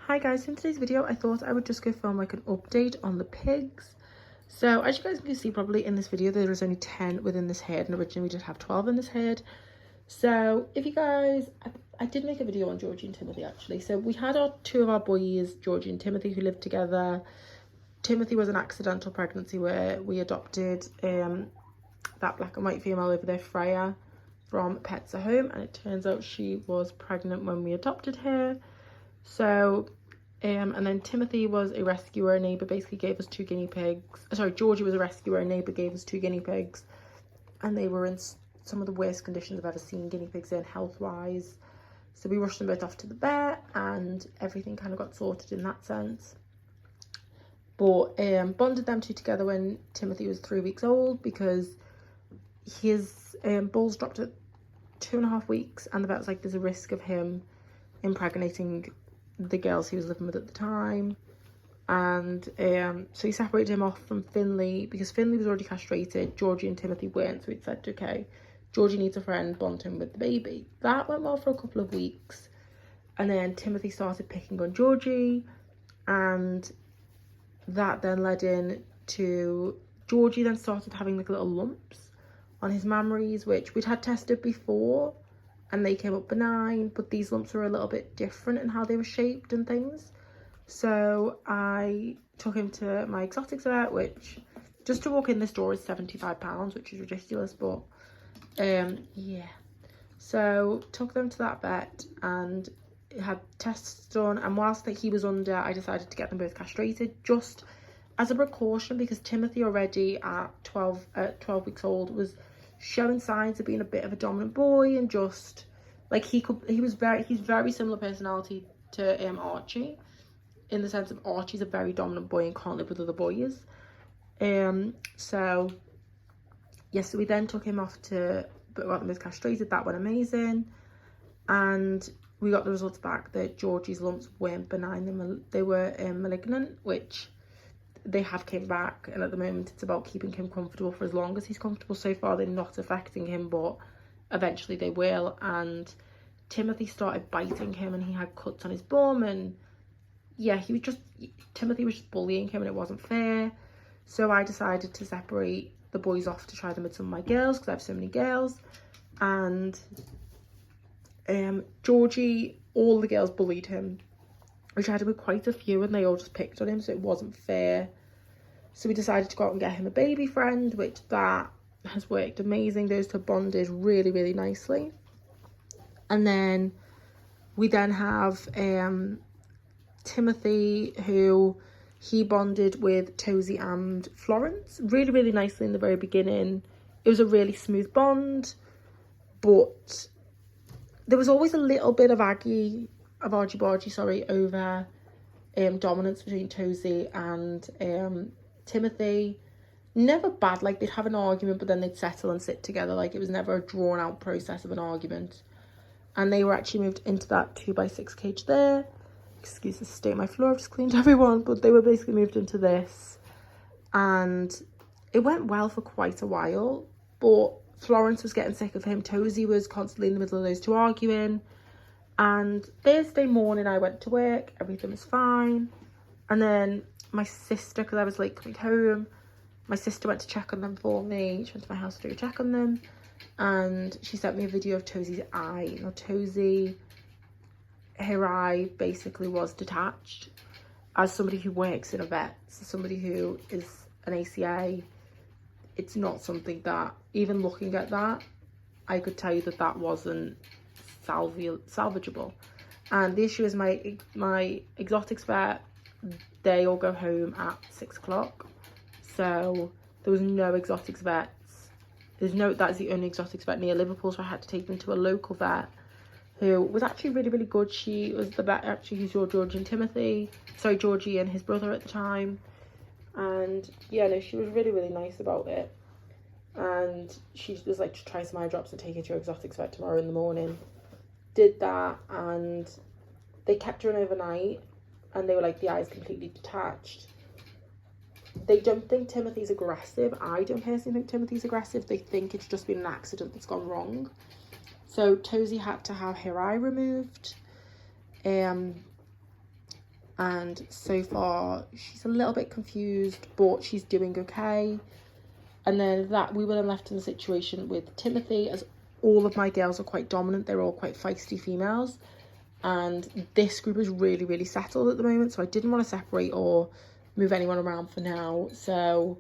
Hi guys, in today's video I thought I would just go film like an update on the pigs. So as you guys can see probably in this video there is only 10 within this herd, and originally we did have 12 in this herd. So if you guys, I did make a video on Georgie and Timothy actually. So we had two of our boys, Georgie and Timothy, who lived together. Timothy was an accidental pregnancy where we adopted that black and white female over there, Freya, from Pets at Home, and it turns out she was pregnant when we adopted her. So and then Timothy was a rescuer. A neighbour basically gave us two guinea pigs. Sorry, Georgie was a rescuer. A neighbour gave us two guinea pigs, and they were in some of the worst conditions I've ever seen guinea pigs in health-wise. So we rushed them both off to the vet, and everything kind of got sorted in that sense. But bonded them two together when Timothy was 3 weeks old, because his balls dropped at 2.5 weeks, and the vet was like, there's a risk of him impregnating the girls he was living with at the time. And so he separated him off from Finley because Finley was already castrated, Georgie and Timothy weren't. So he said, okay, Georgie needs a friend, bond him with the baby. That went well for a couple of weeks, and then Timothy started picking on Georgie, and that then led in to Georgie then started having like little lumps on his mammaries, which we'd had tested before, and they came up benign, but these lumps were a little bit different in how they were shaped and things. So I took him to my exotics vet, which just to walk in this door is £75, which is ridiculous, but yeah. So took them to that vet and had tests done, and whilst he was under, I decided to get them both castrated just as a precaution, because Timothy already at 12 weeks old was showing signs of being a bit of a dominant boy, and just like he's very similar personality to Archie, in the sense of Archie's a very dominant boy and can't live with other boys. So yes, so we then took him off to got them both castrated. That went amazing, and we got the results back that Georgie's lumps weren't benign, they were malignant, which they have came back, and at the moment it's about keeping him comfortable for as long as he's comfortable. So far they're not affecting him, but eventually they will. And Timothy started biting him, and he had cuts on his bum, and yeah, Timothy was just bullying him, and it wasn't fair. So I decided to separate the boys off to try them with some of my girls, because I have so many girls. And Georgie, all the girls bullied him, which I had with quite a few, and they all just picked on him, so it wasn't fair. So we decided to go out and get him a baby friend, which that has worked amazing. Those two bonded really, really nicely. And then we then have Timothy, who he bonded with Toesie and Florence really, really nicely in the very beginning. It was a really smooth bond, but there was always a little bit of argy-bargy, over dominance between Toesie and Timothy. Never bad, like they'd have an argument, but then they'd settle and sit together. Like it was never a drawn out process of an argument. And they were actually moved into that 2x6 cage there. Excuse the state of my floor, I've just cleaned everyone, but they were basically moved into this, and it went well for quite a while. But Florence was getting sick of him, Toesie was constantly in the middle of those two arguing, and Thursday morning I went to work, everything was fine. And then my sister, because I was late coming home, my sister went to check on them for me. She went to my house to do a check on them, and she sent me a video of Toesie's eye. Now Toesie, her eye basically was detached. As somebody who works in a vet, so somebody who is an ACA, it's not something that, even looking at that, I could tell you that that wasn't salvageable. And the issue is my exotics vet, they all go home at 6 o'clock. So there was no exotics vets. That is the only exotics vet near Liverpool, so I had to take them to a local vet who was actually really, really good. She was the vet actually who saw Georgie and his brother at the time. And yeah, no, she was really, really nice about it. And she was like, to try some eye drops and take her to your exotics vet tomorrow in the morning. Did that, and they kept her in overnight, and they were like, the eye's completely detached. They don't think Timothy's aggressive. I don't personally think Timothy's aggressive. They think it's just been an accident that's gone wrong. So Toesie had to have her eye removed. and so far she's a little bit confused, but she's doing okay. And then that we were then left in the situation with Timothy, as all of my girls are quite dominant. They're all quite feisty females, and this group is really, really settled at the moment, so I didn't want to separate or move anyone around for now. So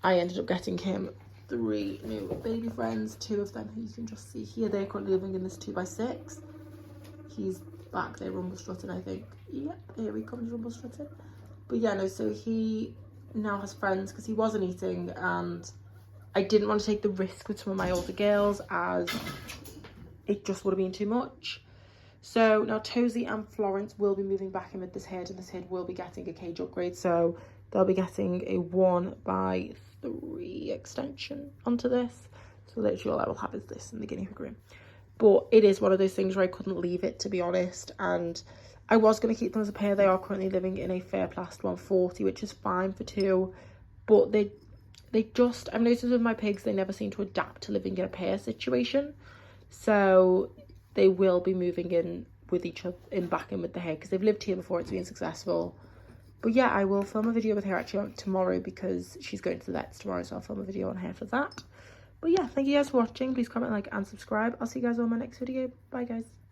I ended up getting him 3 new baby friends. 2 of them, who you can just see here, they're currently living in this 2x6. He's back there rumble strutting, I think. Yep, here he comes rumble strutting. But yeah, no, so he now has friends because he wasn't eating, and I didn't want to take the risk with some of my older girls as it just would have been too much. So now Toesie and Florence will be moving back in with this herd, and this herd will be getting a cage upgrade. So they'll be getting a 1x3 extension onto this. So literally all I will have is this in the guinea pig room. But it is one of those things where I couldn't leave it, to be honest. And I was going to keep them as a pair. They are currently living in a Fair Plast 140, which is fine for 2. But they just, I've noticed with my pigs, they never seem to adapt to living in a pair situation. So they will be moving in with each other, back in with the herd, because they've lived here before. It's been successful. But yeah, I will film a video with her actually tomorrow, because she's going to the vets tomorrow, so I'll film a video on her for that. But yeah, thank you guys for watching. Please comment, like, and subscribe. I'll see you guys on my next video. Bye, guys.